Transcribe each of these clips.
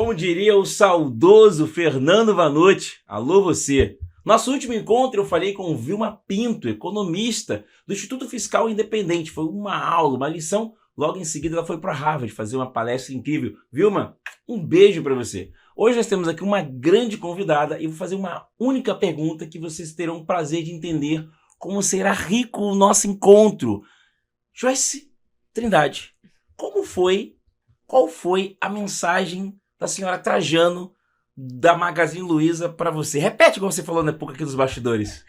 Como diria o saudoso Fernando Vanucci, alô você. Nosso último encontro eu falei com Vilma Pinto, economista do Instituto Fiscal Independente. Foi uma aula, uma lição. Logo em seguida ela foi para Harvard fazer uma palestra incrível. Vilma, um beijo para você. Hoje nós temos aqui uma grande convidada e vou fazer uma única pergunta que vocês terão o prazer de entender como será rico o nosso encontro. Joyce Trindade, qual foi a mensagem da senhora Trajano da Magazine Luiza para você? Repete como você falou na pouco aqui nos bastidores.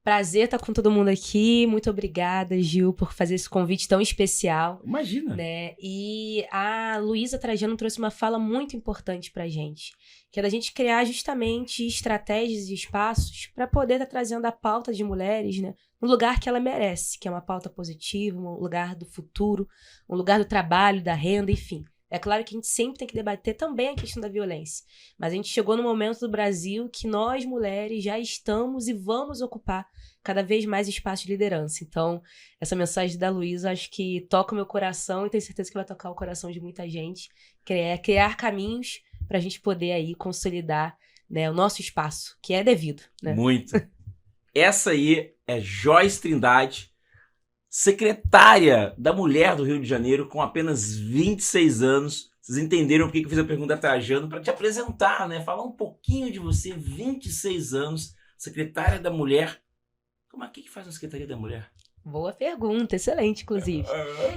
Prazer estar com todo mundo aqui. Muito obrigada, Gil, por fazer esse convite tão especial. Imagina. Né? E a Luiza Trajano trouxe uma fala muito importante pra gente, que é da gente criar justamente estratégias e espaços para poder estar trazendo a pauta de mulheres, né, no lugar que ela merece, que é uma pauta positiva, um lugar do futuro, um lugar do trabalho, da renda, enfim. É claro que a gente sempre tem que debater também a questão da violência, mas a gente chegou no momento do Brasil que nós, mulheres, já estamos e vamos ocupar cada vez mais espaços de liderança. Então, essa mensagem da Luiza, acho que toca o meu coração e tenho certeza que vai tocar o coração de muita gente, que é criar caminhos para a gente poder aí consolidar, né, o nosso espaço, que é devido. Né? Muito. Essa aí é Joyce Trindade, secretária da Mulher do Rio de Janeiro, com apenas 26 anos. Vocês entenderam por que eu fiz a pergunta a Trajano? Para te apresentar, né? Falar um pouquinho de você, 26 anos, secretária da Mulher. Como é que faz a Secretaria da Mulher? Boa pergunta, excelente, inclusive.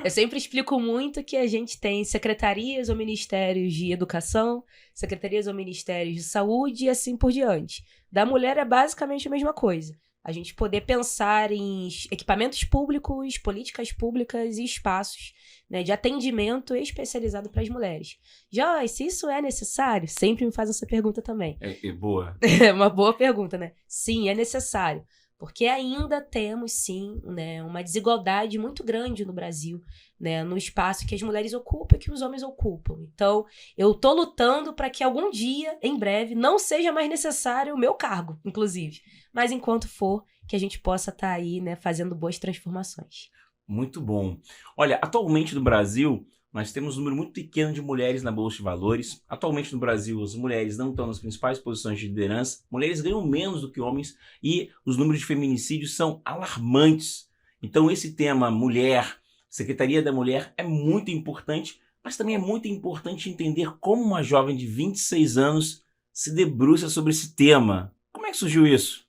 Eu sempre explico muito que a gente tem secretarias ou ministérios de educação, secretarias ou ministérios de saúde e assim por diante. Da mulher é basicamente a mesma coisa. A gente poder pensar em equipamentos públicos, políticas públicas e espaços, né, de atendimento especializado para as mulheres. Joyce, isso é necessário? Sempre me fazem essa pergunta também. É boa. É uma boa pergunta, né? Sim, é necessário. Porque ainda temos, sim, né, uma desigualdade muito grande no Brasil, né, no espaço que as mulheres ocupam e que os homens ocupam. Então, eu estou lutando para que algum dia, em breve, não seja mais necessário o meu cargo, inclusive. Mas enquanto for, que a gente possa estar aí, né, fazendo boas transformações. Muito bom. Olha, atualmente no Brasil, nós temos um número muito pequeno de mulheres na Bolsa de Valores. Atualmente no Brasil, as mulheres não estão nas principais posições de liderança. Mulheres ganham menos do que homens e os números de feminicídios são alarmantes. Então esse tema mulher, Secretaria da Mulher, é muito importante, mas também é muito importante entender como uma jovem de 26 anos se debruça sobre esse tema. Como é que surgiu isso?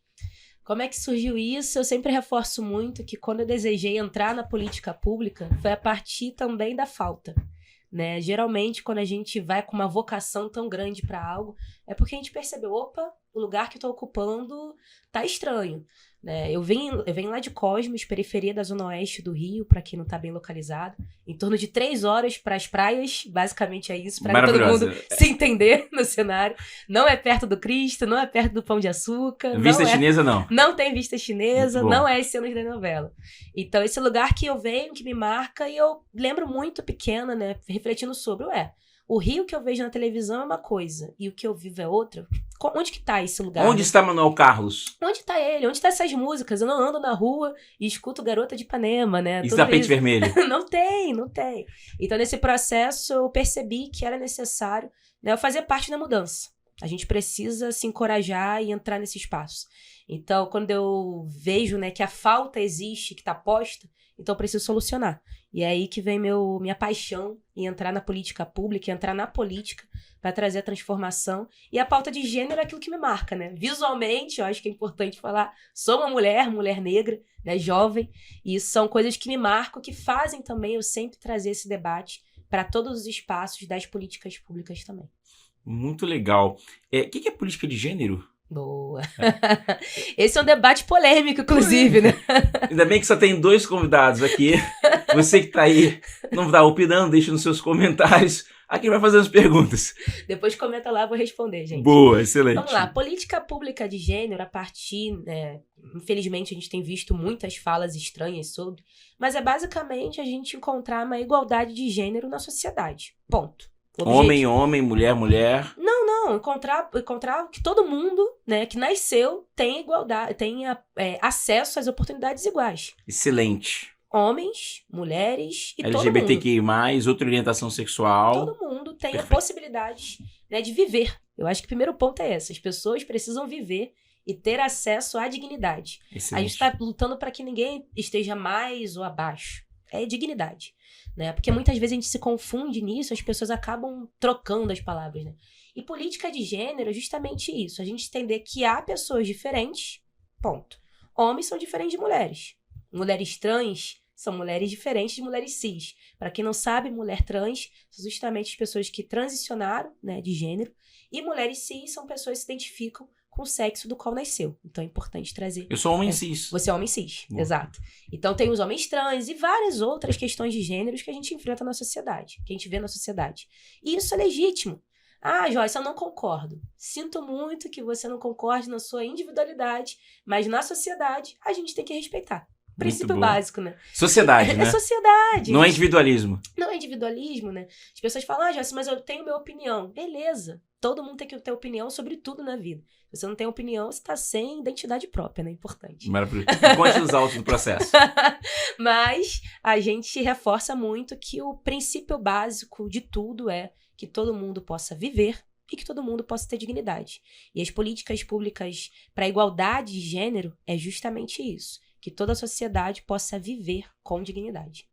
Como é que surgiu isso? Eu sempre reforço muito que quando eu desejei entrar na política pública, foi a partir também da falta. Né? Geralmente, quando a gente vai com uma vocação tão grande para algo, é porque a gente percebeu, opa, o lugar que eu estou ocupando tá estranho. Né? Eu venho lá de Cosmos, periferia da Zona Oeste do Rio, para quem não está bem localizado, em torno de 3 horas para as praias, basicamente é isso, para todo mundo se entender no cenário. Não é perto do Cristo, não é perto do Pão de Açúcar. Vista chinesa, não. Não tem vista chinesa, não é as cenas da novela. Então, esse lugar que eu venho, que me marca, e eu lembro muito pequena, né, refletindo sobre, o Rio que eu vejo na televisão é uma coisa, e o que eu vivo é outra. Onde que tá esse lugar? Onde está Manuel Carlos? Onde tá ele? Onde tá essas músicas? Eu não ando na rua e escuto Garota de Ipanema, né? E Tapete Vermelho? Não tem. Então, nesse processo, eu percebi que era necessário, né, eu fazer parte da mudança. A gente precisa se encorajar e entrar nesse espaço. Então, quando eu vejo, né, que a falta existe, que tá posta, então eu preciso solucionar. E é aí que vem minha paixão em entrar na política pública, entrar na política para trazer a transformação. E a pauta de gênero é aquilo que me marca, né? Visualmente, eu acho que é importante falar, sou uma mulher negra, né, jovem, e isso são coisas que me marcam, que fazem também eu sempre trazer esse debate para todos os espaços das políticas públicas também. Muito legal. O que é política de gênero? Boa. Esse é um debate polêmico, inclusive, né? Ainda bem que só tem 2 convidados aqui. Você que tá aí, não está opinando, deixa nos seus comentários. Aqui vai fazer as perguntas. Depois comenta lá, vou responder, gente. Boa, excelente. Vamos lá, política pública de gênero, a partir, né, infelizmente a gente tem visto muitas falas estranhas sobre, mas é basicamente a gente encontrar uma igualdade de gênero na sociedade. Ponto. Homem, mulher. Não, encontrar que todo mundo, né, que nasceu tenha igualdade, tenha acesso às oportunidades iguais. Excelente. homens, mulheres e todo mundo. LGBTQI+, outra orientação sexual. Todo mundo tem Perfeito. a possibilidade, né, de viver. Eu acho que o primeiro ponto é esse. As pessoas precisam viver e ter acesso à dignidade. Excelente. A gente está lutando para que ninguém esteja mais ou abaixo. É dignidade, né? Porque muitas vezes a gente se confunde nisso, as pessoas acabam trocando as palavras, né? E política de gênero é justamente isso. A gente entender que há pessoas diferentes, ponto. Homens são diferentes de mulheres. Mulheres trans são mulheres diferentes de mulheres cis. Para quem não sabe, mulher trans são justamente as pessoas que transicionaram, né, de gênero. E mulheres cis são pessoas que se identificam com o sexo do qual nasceu. Então é importante trazer... Eu sou homem cis. Você é homem cis, Boa. exato. Então tem os homens trans e várias outras questões de gêneros que a gente enfrenta na sociedade, que a gente vê na sociedade. E isso é legítimo. Ah, Joyce, eu não concordo. Sinto muito que você não concorde na sua individualidade, mas na sociedade a gente tem que respeitar. Princípio básico, né? Sociedade, né? É sociedade. Não é individualismo. Não é individualismo, né? As pessoas falam, ah, Joyce, mas eu tenho minha opinião. Beleza. Todo mundo tem que ter opinião sobre tudo na vida. Se você não tem opinião, você tá sem identidade própria, né? Importante. Maravilhoso. Conte os autos do processo. Mas a gente reforça muito que o princípio básico de tudo é que todo mundo possa viver e que todo mundo possa ter dignidade. E as políticas públicas para a igualdade de gênero é justamente isso. Que toda a sociedade possa viver com dignidade.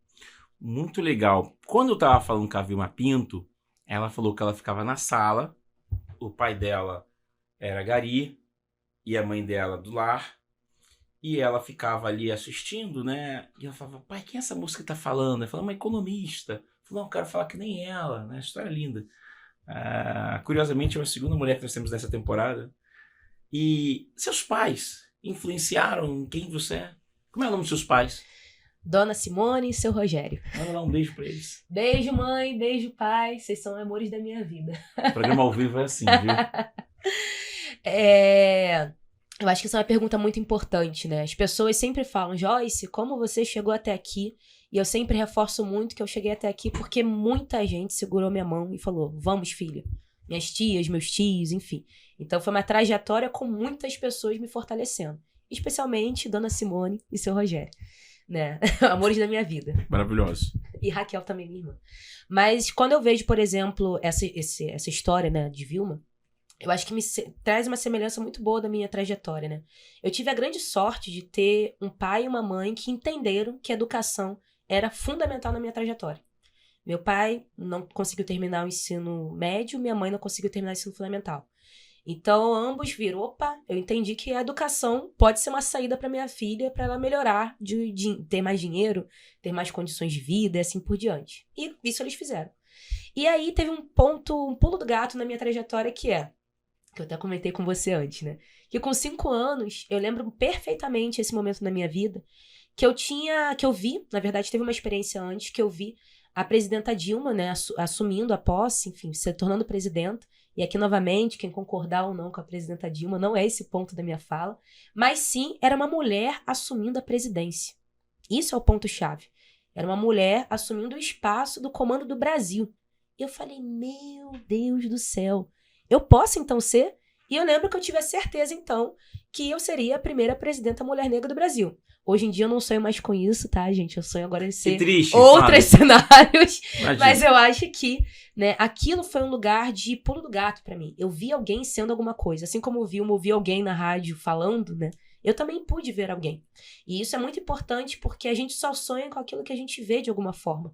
Muito legal. Quando eu tava falando com a Vilma Pinto, ela falou que ela ficava na sala, o pai dela era gari e a mãe dela do lar, e ela ficava ali assistindo, né? E ela falava, pai, quem é essa moça que tá falando? Ela falou, uma economista. Falou, não, eu quero falar que nem ela, né? História linda. Curiosamente, é a segunda mulher que nós temos nessa temporada. E seus pais influenciaram em quem você é? Como é o nome dos seus pais? Dona Simone e seu Rogério. Manda lá um beijo pra eles. Beijo, mãe. Beijo, pai. Vocês são amores da minha vida. O programa ao vivo é assim, viu? Eu acho que isso é uma pergunta muito importante, né? As pessoas sempre falam, Joyce, como você chegou até aqui? E eu sempre reforço muito que eu cheguei até aqui porque muita gente segurou minha mão e falou, vamos, filha. Minhas tias, meus tios, enfim. Então foi uma trajetória com muitas pessoas me fortalecendo. Especialmente Dona Simone e seu Rogério. Né? Amores da minha vida. Maravilhoso. E Raquel também, minha irmã. Mas quando eu vejo, por exemplo, essa história, né, de Vilma, eu acho que traz uma semelhança muito boa da minha trajetória, né? Eu tive a grande sorte de ter um pai e uma mãe que entenderam que a educação era fundamental na minha trajetória. Meu pai não conseguiu terminar o ensino médio, minha mãe não conseguiu terminar o ensino fundamental. Então, ambos viram, opa, eu entendi que a educação pode ser uma saída para minha filha, para ela melhorar, de ter mais dinheiro, ter mais condições de vida e assim por diante. E isso eles fizeram. E aí teve um pulo do gato na minha trajetória que eu até comentei com você antes, né? Que com 5 anos, eu lembro perfeitamente esse momento na minha vida, que eu vi, na verdade teve uma experiência antes, que eu vi a presidenta Dilma, né, assumindo a posse, enfim, se tornando presidenta. E aqui, novamente, quem concordar ou não com a presidenta Dilma, não é esse ponto da minha fala, mas sim, era uma mulher assumindo a presidência. Isso é o ponto-chave. Era uma mulher assumindo o espaço do comando do Brasil. E eu falei, meu Deus do céu, eu posso então ser? E eu lembro que eu tive a certeza, então, que eu seria a primeira presidenta mulher negra do Brasil. Hoje em dia eu não sonho mais com isso, tá, gente? Eu sonho agora em ser outros cenários. Imagina. Mas eu acho que, né, aquilo foi um lugar de pulo do gato pra mim. Eu vi alguém sendo alguma coisa. Assim como eu ouvi alguém na rádio falando, né? Eu também pude ver alguém. E isso é muito importante porque a gente só sonha com aquilo que a gente vê de alguma forma.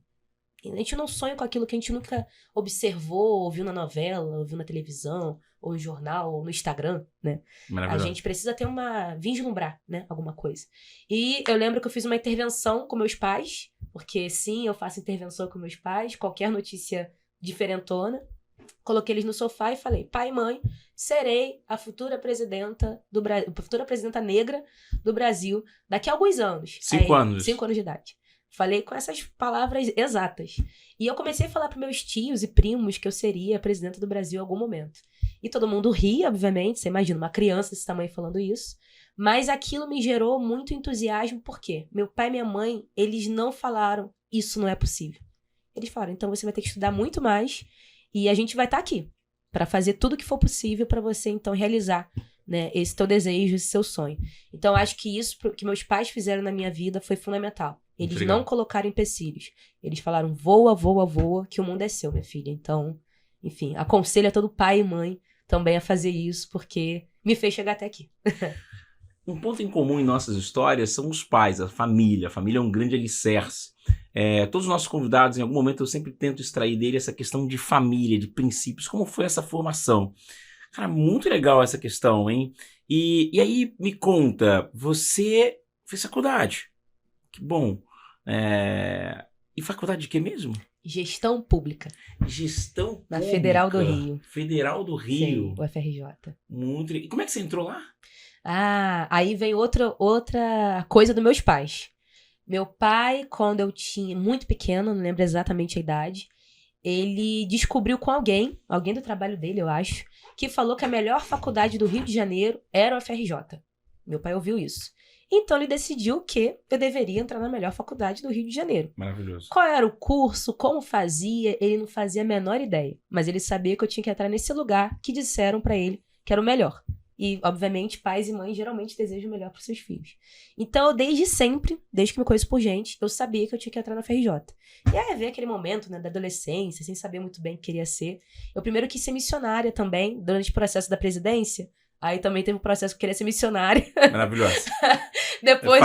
A gente não sonha com aquilo que a gente nunca observou, ouviu na novela, ouviu na televisão, ou no jornal, ou no Instagram, né? A gente precisa ter vislumbrar, né? Alguma coisa. E eu lembro que eu fiz uma intervenção com meus pais, porque sim, eu faço intervenção com meus pais, qualquer notícia diferentona. Coloquei eles no sofá e falei, pai e mãe, serei a futura presidenta do Brasil, futura presidenta negra do Brasil daqui a alguns anos. 5 anos. 5 anos de idade. Falei com essas palavras exatas. E eu comecei a falar para meus tios e primos que eu seria a presidenta do Brasil em algum momento. E todo mundo ria, obviamente. Você imagina, uma criança desse tamanho falando isso. Mas aquilo me gerou muito entusiasmo. Por quê? Meu pai e minha mãe, eles não falaram, isso não é possível. Eles falaram, então você vai ter que estudar muito mais e a gente vai estar aqui para fazer tudo o que for possível para você, então, realizar, né, esse teu desejo, esse seu sonho. Então, acho que isso que meus pais fizeram na minha vida foi fundamental. Eles Legal. não colocaram empecilhos. Eles falaram, voa, voa, voa, que o mundo é seu, minha filha. Então, enfim, aconselho a todo pai e mãe também a fazer isso, porque me fez chegar até aqui. Um ponto em comum em nossas histórias são os pais, a família. A família é um grande alicerce. Todos os nossos convidados, em algum momento, eu sempre tento extrair dele essa questão de família, de princípios. Como foi essa formação? Cara, muito legal essa questão, hein? E aí, me conta, você fez faculdade. Que bom. E faculdade de quê mesmo? Gestão pública. Gestão Na pública. Federal do Rio. Federal do Rio. Sim, UFRJ. Muito. E como é que você entrou lá? Aí vem outra coisa dos meus pais. Meu pai, quando eu tinha muito pequeno, não lembro exatamente a idade, ele descobriu com alguém do trabalho dele, eu acho, que falou que a melhor faculdade do Rio de Janeiro era o UFRJ. Meu pai ouviu isso. Então ele decidiu que eu deveria entrar na melhor faculdade do Rio de Janeiro. Maravilhoso. Qual era o curso, como fazia, ele não fazia a menor ideia. Mas ele sabia que eu tinha que entrar nesse lugar que disseram pra ele que era o melhor. E, obviamente, pais e mães geralmente desejam o melhor para seus filhos. Então, desde sempre, desde que me conheço por gente, eu sabia que eu tinha que entrar na FRJ. E aí veio aquele momento, né, da adolescência, sem saber muito bem o que queria ser. Eu primeiro quis ser missionária também, durante o processo da presidência. Aí também teve o processo que eu queria ser missionária. Maravilhoso. Depois...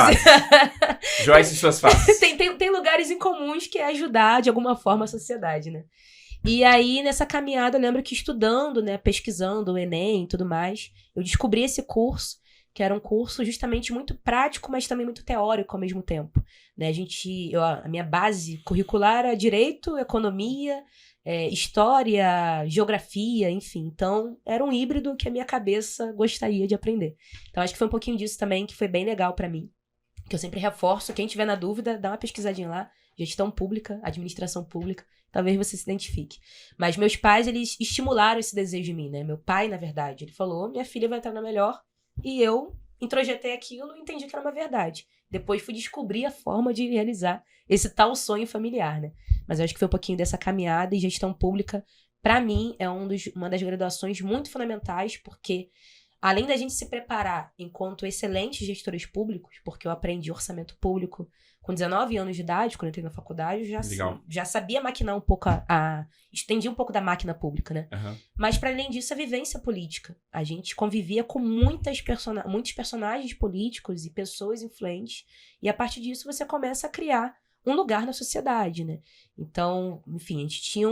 Joyce e suas faces. Tem lugares em comuns que é ajudar, de alguma forma, a sociedade, né? E aí, nessa caminhada, eu lembro que estudando, né, pesquisando o Enem e tudo mais, eu descobri esse curso, que era um curso justamente muito prático, mas também muito teórico ao mesmo tempo. Né, a minha base curricular era Direito, Economia, História, Geografia, enfim. Então, era um híbrido que a minha cabeça gostaria de aprender. Então, acho que foi um pouquinho disso também, que foi bem legal pra mim. Que eu sempre reforço, quem tiver na dúvida, dá uma pesquisadinha lá. Gestão pública, administração pública, talvez você se identifique. Mas meus pais, eles estimularam esse desejo em mim, né? Meu pai, na verdade, ele falou, minha filha vai entrar na melhor, e eu introjetei aquilo e entendi que era uma verdade. Depois fui descobrir a forma de realizar esse tal sonho familiar, né? Mas eu acho que foi um pouquinho dessa caminhada, e gestão pública, pra mim, é uma das graduações muito fundamentais, porque além da gente se preparar enquanto excelentes gestores públicos, porque eu aprendi orçamento público com 19 anos de idade, quando eu entrei na faculdade, eu já sabia maquinar um pouco estendi um pouco da máquina pública, né? Uhum. Mas, para além disso, a vivência política. A gente convivia com muitos personagens políticos e pessoas influentes, e a partir disso você começa a criar um lugar na sociedade, né? Então, enfim, a gente tinha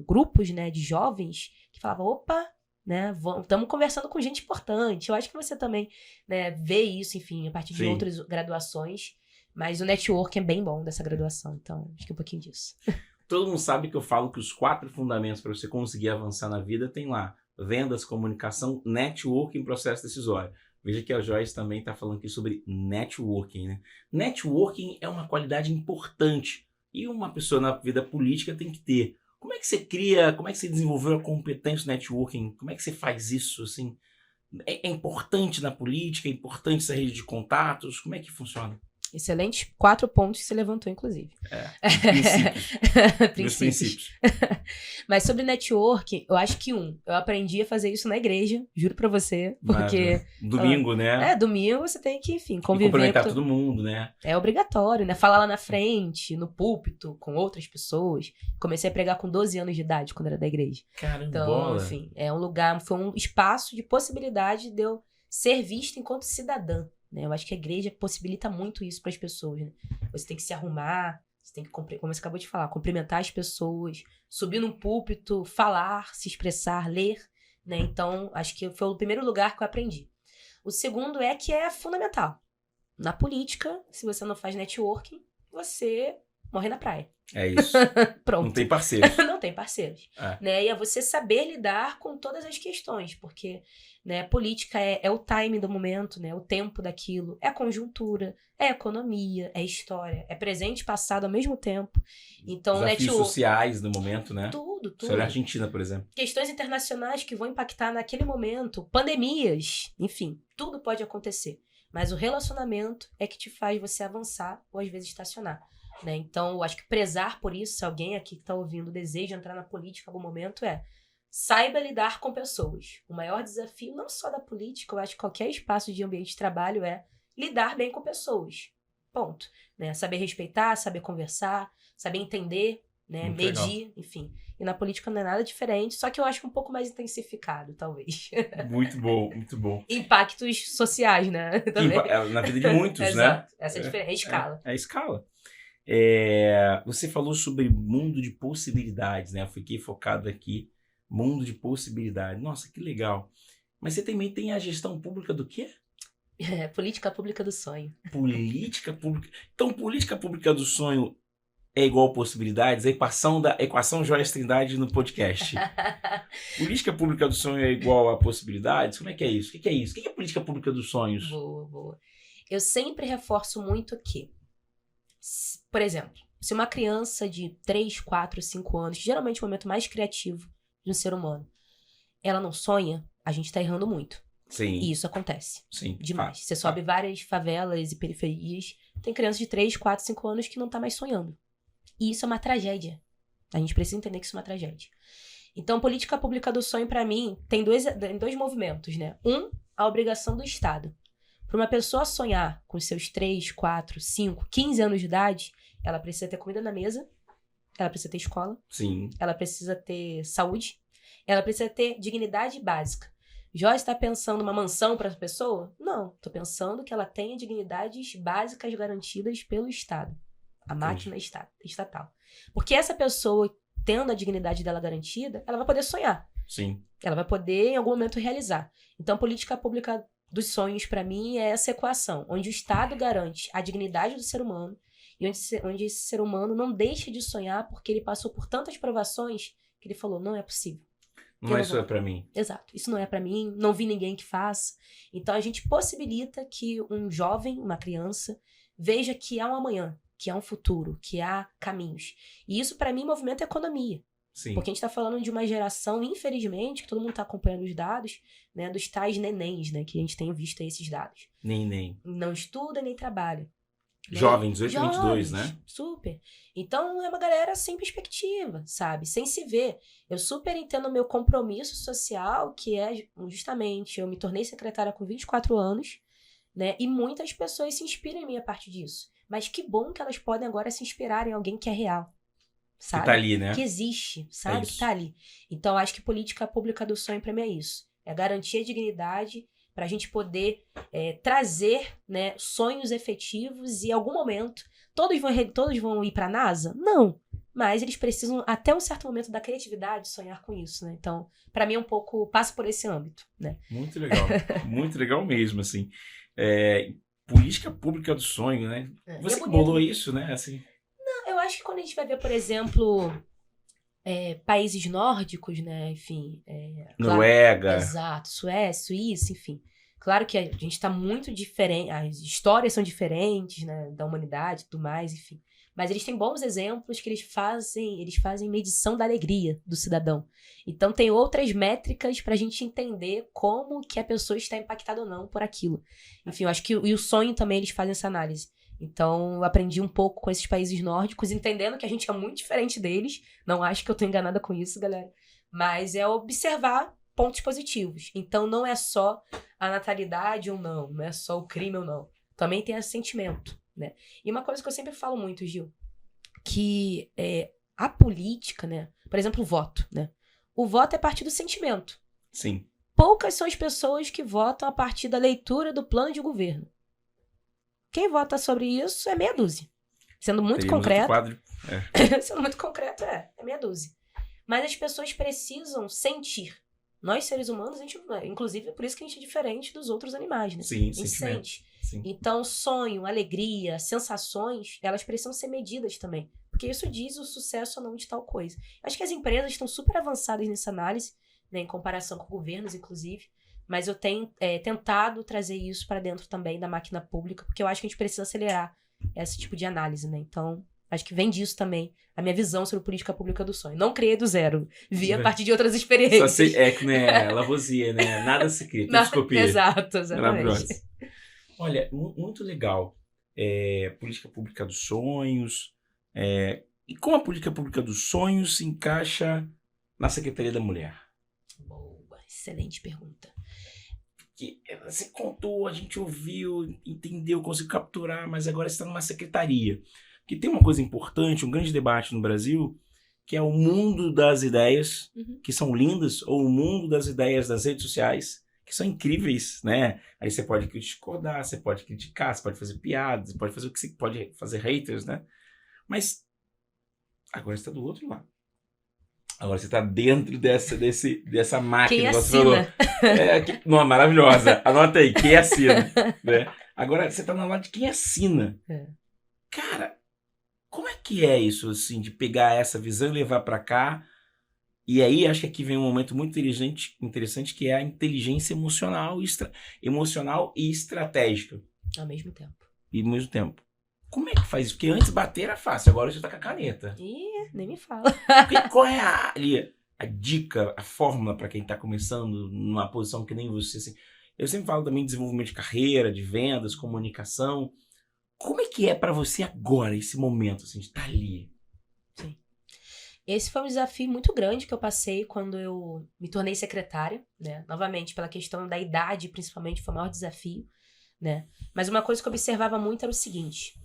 grupos, né, de jovens que falavam, opa, né, estamos conversando com gente importante. Eu acho que você também, né, vê isso, enfim, a partir de outras graduações. Mas o network é bem bom dessa graduação, então acho que um pouquinho disso. Todo mundo sabe que eu falo que os 4 fundamentos para você conseguir avançar na vida tem lá: vendas, comunicação, networking, processo decisório. Veja que a Joyce também está falando aqui sobre networking, né? Networking é uma qualidade importante e uma pessoa na vida política tem que ter. Como é que você cria, como é que você desenvolveu a competência no networking? Como é que você faz isso, assim? É importante na política? É importante essa rede de contatos? Como é que funciona? Excelentes 4 pontos que você levantou, inclusive. Princípios. Mas sobre network, eu acho que eu aprendi a fazer isso na igreja, juro pra você, porque... Domingo, né? Domingo você tem que, enfim, conviver... E cumprimentar todo mundo, né? É obrigatório, né? Falar lá na frente, no púlpito, com outras pessoas. Comecei a pregar com 12 anos de idade, quando era da igreja. Caramba! Então, enfim, foi um espaço de possibilidade de eu ser vista enquanto cidadã. Né? Eu acho que a igreja possibilita muito isso para as pessoas. Né? Você tem que se arrumar, você tem que, como você acabou de falar, cumprimentar as pessoas, subir num púlpito, falar, se expressar, ler. Né? Então, acho que foi o primeiro lugar que eu aprendi. O segundo é que é fundamental. Na política, se você não faz networking, você morre na praia. É isso. Pronto. Não tem parceiros. Não tem parceiros. Né? E é você saber lidar com todas as questões, porque, né, política é o timing do momento, né, o tempo daquilo, é a conjuntura, é a economia, é a história, é presente e passado ao mesmo tempo. Então, desafios sociais no momento, né? Tudo. Sobre a Argentina, por exemplo. Questões internacionais que vão impactar naquele momento, pandemias, enfim, tudo pode acontecer. Mas o relacionamento é que te faz você avançar ou às vezes estacionar. Né? Então, eu acho que prezar por isso, se alguém aqui que está ouvindo deseja entrar na política em algum momento, saiba lidar com pessoas. O maior desafio, não só da política, eu acho que qualquer espaço de ambiente de trabalho, é lidar bem com pessoas. Ponto. Né? Saber respeitar, saber conversar, saber entender, né? Muito Medir, enfim. E na política não é nada diferente, só que eu acho que um pouco mais intensificado, talvez. Muito bom, muito bom. Impactos sociais, né? Também. Na vida de muitos, né? Exato. Essa é a diferença, é a escala. É a escala. Você falou sobre mundo de possibilidades, né? Eu fiquei focado aqui. Mundo de possibilidades. Nossa, que legal. Mas você também tem a gestão pública do quê? Política pública do sonho. Política pública. Então, política pública do sonho é igual possibilidades? A equação Joias Trindade no podcast. Política pública do sonho é igual a possibilidades? Como é que é isso? O que é isso? O que é política pública dos sonhos? Boa. Eu sempre reforço muito que, por exemplo, se uma criança de 3, 4, 5 anos, geralmente é o momento mais criativo de um ser humano, ela não sonha, a gente tá errando muito. Sim. E isso acontece. Sim. Demais. Você sobe várias favelas e periferias, tem crianças de 3, 4, 5 anos que não tá mais sonhando. E isso é uma tragédia. A gente precisa entender que isso é uma tragédia. Então, política pública do sonho, pra mim, tem dois movimentos, né? A obrigação do Estado. Para uma pessoa sonhar com seus 3, 4, 5, 15 anos de idade, ela precisa ter comida na mesa, ela precisa ter escola, Sim. Ela precisa ter saúde, ela precisa ter dignidade básica. Joyce está pensando uma mansão para essa pessoa? Não, estou pensando que ela tenha dignidades básicas garantidas pelo Estado. A máquina estatal. Porque essa pessoa, tendo a dignidade dela garantida, ela vai poder sonhar. Sim. Ela vai poder, em algum momento, realizar. Então, política pública dos sonhos, para mim, é essa equação, onde o Estado garante a dignidade do ser humano e onde esse ser humano não deixa de sonhar porque ele passou por tantas provações que ele falou, não é possível. Não é isso para mim. Exato. Isso não é para mim, não vi ninguém que faça. Então, a gente possibilita que um jovem, uma criança, veja que há um amanhã, que há um futuro, que há caminhos. E isso, para mim, movimenta a economia. Sim. Porque a gente está falando de uma geração, infelizmente, que todo mundo está acompanhando os dados, né, dos tais nenéns, né, que a gente tem visto aí esses dados. Nem. Não estuda nem trabalha. Jovem, 18, 22, né? Super. Então, é uma galera sem perspectiva, sabe? Sem se ver. Eu super entendo o meu compromisso social, que é justamente, eu me tornei secretária com 24 anos, né? E muitas pessoas se inspiram em mim a partir disso. Mas que bom que elas podem agora se inspirar em alguém que é real. Sabe? Que tá ali, né? Que existe, sabe? Que tá ali. Então, acho que política pública do sonho pra mim é isso. É garantir a dignidade pra gente poder trazer, né, sonhos efetivos e, em algum momento, todos vão ir pra NASA? Não. Mas eles precisam, até um certo momento da criatividade, sonhar com isso, né? Então, pra mim, passa por esse âmbito, né? Muito legal. Muito legal mesmo, assim. Política pública do sonho, né? Você que bolou isso, né? Assim. Eu acho que quando a gente vai ver, por exemplo, países nórdicos, né, enfim... Noruega. Claro, exato, Suécia, Suíça, enfim. Claro que a gente está muito diferente, as histórias são diferentes, né, da humanidade e tudo mais, enfim. Mas eles têm bons exemplos que eles fazem medição da alegria do cidadão. Então tem outras métricas para a gente entender como que a pessoa está impactada ou não por aquilo. Enfim, eu acho que e o sonho também eles fazem essa análise. Então, eu aprendi um pouco com esses países nórdicos, entendendo que a gente é muito diferente deles. Não acho que eu tô enganada com isso, galera. Mas é observar pontos positivos. Então, não é só a natalidade ou não é só o crime ou não. Também tem esse sentimento, né? E uma coisa que eu sempre falo muito, Gil, que a política, né? Por exemplo, o voto, né? O voto é a partir do sentimento. Sim. Poucas são as pessoas que votam a partir da leitura do plano de governo. Quem vota sobre isso é meia dúzia. Sendo muito concreto. Sendo muito concreto, é meia dúzia. Mas as pessoas precisam sentir. Nós, seres humanos, inclusive, é por isso que a gente é diferente dos outros animais, né? Sim, a gente sente. Sim. Então, sonho, alegria, sensações, elas precisam ser medidas também. Porque isso diz o sucesso ou não de tal coisa. Acho que as empresas estão super avançadas nessa análise, né, em comparação com governos, inclusive. Mas eu tenho tentado trazer isso para dentro também da máquina pública, porque eu acho que a gente precisa acelerar esse tipo de análise, né? Então, acho que vem disso também a minha visão sobre política pública do sonho. Não criei do zero, vi a partir de outras experiências. Só né, Lavoisier, né? Nada se cria, tudo se copia. Exato, exatamente. Olha, muito legal. Política pública dos sonhos. E como a política pública dos sonhos se encaixa na Secretaria da Mulher? Boa, excelente pergunta. que você contou, a gente ouviu, entendeu, conseguiu capturar, mas agora você está numa secretaria. Porque tem uma coisa importante, um grande debate no Brasil, que é o mundo das ideias, que são lindas, ou o mundo das ideias das redes sociais, que são incríveis, né? Aí você pode discordar, você pode criticar, você pode fazer piadas, você pode fazer o que você pode fazer haters, né? Mas agora você está do outro lado. Agora você está dentro dessa máquina. Quem Você falou. Não, maravilhosa. Anota aí, quem assina. Né? Agora você está no lado de quem assina. Cara, como é que é isso, assim, de pegar essa visão e levar para cá? E aí acho que aqui vem um momento muito interessante que é a inteligência emocional e estratégica. Ao mesmo tempo. Como é que faz isso? Porque antes bater era fácil, agora você tá com a caneta. Ih, nem me fala. Qual é a dica, a fórmula para quem tá começando numa posição que nem você? Assim? Eu sempre falo também de desenvolvimento de carreira, de vendas, comunicação. Como é que é para você agora, esse momento, assim, de estar ali? Sim. Esse foi um desafio muito grande que eu passei quando eu me tornei secretária, né? Novamente, pela questão da idade, principalmente, foi o maior desafio, né? Mas uma coisa que eu observava muito era o seguinte,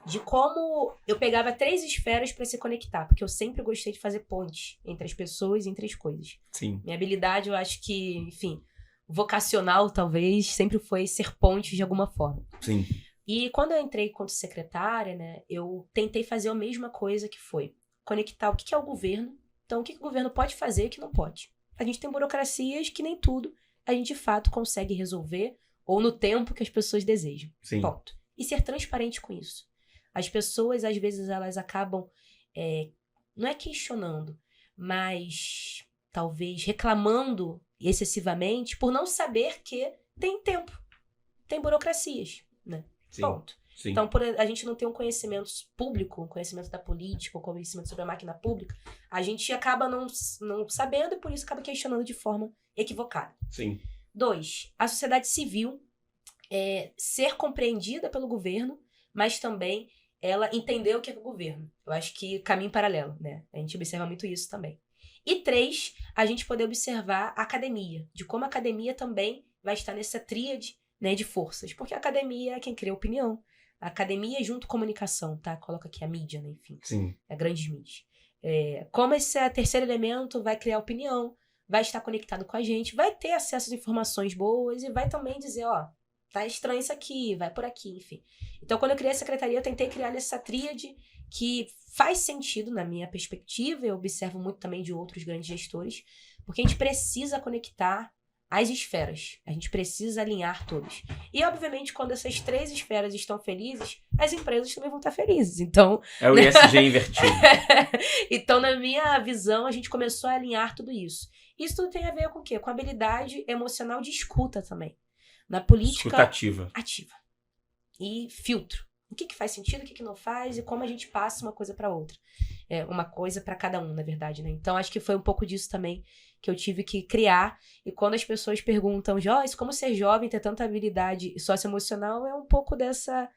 de como eu pegava 3 esferas para se conectar, porque eu sempre gostei de fazer ponte entre as pessoas e entre as coisas. Sim. Minha habilidade, eu acho que, enfim, vocacional, talvez, sempre foi ser ponte de alguma forma. Sim. E quando eu entrei como secretária, né, eu tentei fazer a mesma coisa, que foi conectar o que é o governo. Então, o que o governo pode fazer e o que não pode. A gente tem burocracias que nem tudo a gente, de fato, consegue resolver ou no tempo que as pessoas desejam. Sim. Ponto. E ser transparente com isso. As pessoas, às vezes, elas acabam, não é questionando, mas talvez reclamando excessivamente por não saber que tem tempo, tem burocracias, né? Sim. Ponto. Sim. Então, por a gente não ter um conhecimento público, um conhecimento da política, um conhecimento sobre a máquina pública, a gente acaba não sabendo e por isso acaba questionando de forma equivocada. Sim. 2, a sociedade civil ser compreendida pelo governo, mas também ela entender o que é o governo. Eu acho que caminho paralelo, né? A gente observa muito isso também. E 3, a gente poder observar a academia, de como a academia também vai estar nessa tríade, né, de forças. Porque a academia é quem cria opinião. A academia junto com comunicação, tá? Coloca aqui a mídia, né? Enfim. Sim. A grandes mídias. Como esse terceiro elemento vai criar opinião, vai estar conectado com a gente, vai ter acesso a informações boas e vai também dizer, ó, tá estranho isso aqui, vai por aqui, enfim. Então, quando eu criei a secretaria, eu tentei criar essa tríade que faz sentido na minha perspectiva, eu observo muito também de outros grandes gestores, porque a gente precisa conectar as esferas, a gente precisa alinhar todos. E, obviamente, quando essas 3 esferas estão felizes, as empresas também vão estar felizes. Então, é o ESG invertido. Então, na minha visão, a gente começou a alinhar tudo isso. Isso tudo tem a ver com o quê? Com a habilidade emocional de escuta também. Na política escutativa. Ativa. E filtro. O que faz sentido, o que não faz e como a gente passa uma coisa para outra. Uma coisa para cada um, na verdade, né? Então, acho que foi um pouco disso também que eu tive que criar. E quando as pessoas perguntam, Joyce, como ser jovem, ter tanta habilidade socioemocional, é um pouco dessa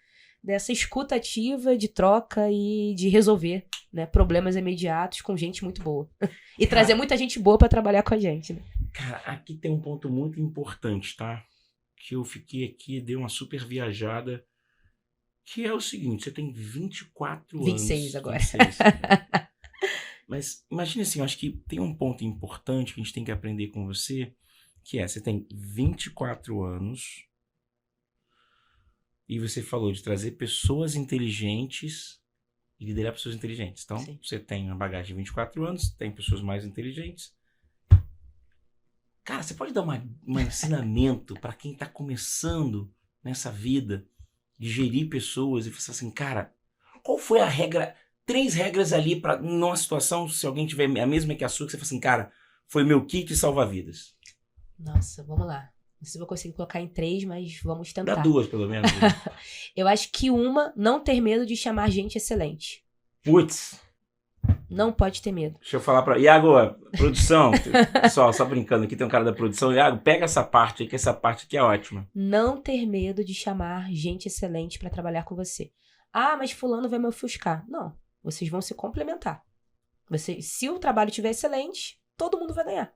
escuta ativa de troca e de resolver, né, problemas imediatos com gente muito boa. E trazer muita gente boa para trabalhar com a gente, né? Cara, aqui tem um ponto muito importante, tá? Que eu fiquei aqui, dei uma super viajada, que é o seguinte, você tem 24 anos. 26 agora. 26. Mas imagina assim, eu acho que tem um ponto importante que a gente tem que aprender com você, que é, você tem 24 anos e você falou de trazer pessoas inteligentes e liderar pessoas inteligentes. Então, sim, você tem uma bagagem de 24 anos, tem pessoas mais inteligentes. Cara, você pode dar um ensinamento para quem está começando nessa vida de gerir pessoas e falar assim, cara, qual foi a regra, 3 regras ali para numa situação, se alguém tiver a mesma que a sua, que você fala assim, cara, foi meu kit salva-vidas. Nossa, vamos lá. Não sei se eu vou conseguir colocar em 3, mas vamos tentar. Dá 2, pelo menos. Eu acho que não ter medo de chamar gente excelente. Putz. Não pode ter medo. Deixa eu falar pra... Iago, produção. Pessoal, só brincando aqui, tem um cara da produção. Iago, pega essa parte aí, que essa parte aqui é ótima. Não ter medo de chamar gente excelente pra trabalhar com você. Ah, mas fulano vai me ofuscar. Não, vocês vão se complementar. Se o trabalho estiver excelente, todo mundo vai ganhar.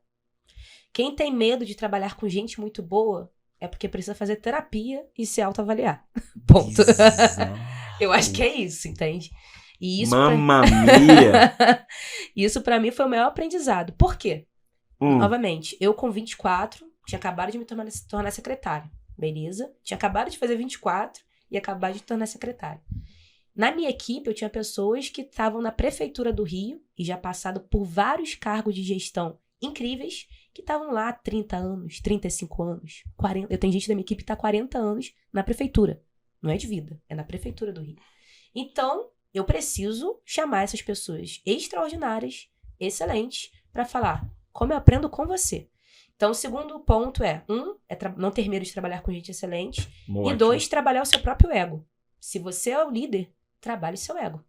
Quem tem medo de trabalhar com gente muito boa, é porque precisa fazer terapia e se autoavaliar. Ponto. Eu acho que é isso, entende? E isso Mamma mia! Isso pra mim foi o maior aprendizado. Por quê? Novamente, eu com 24, tinha acabado de me tornar secretária. Beleza? Tinha acabado de fazer 24 e acabar de me tornar secretária. Na minha equipe, eu tinha pessoas que estavam na prefeitura do Rio e já passado por vários cargos de gestão incríveis, que estavam lá há 30 anos, 35 anos, 40. Eu tenho gente da minha equipe que está há 40 anos na prefeitura. Não é de vida, é na prefeitura do Rio. Então, eu preciso chamar essas pessoas extraordinárias, excelentes, para falar como eu aprendo com você. Então, o segundo ponto é, não ter medo de trabalhar com gente excelente. Ótimo. E 2, trabalhar o seu próprio ego. Se você é o líder, trabalhe seu ego.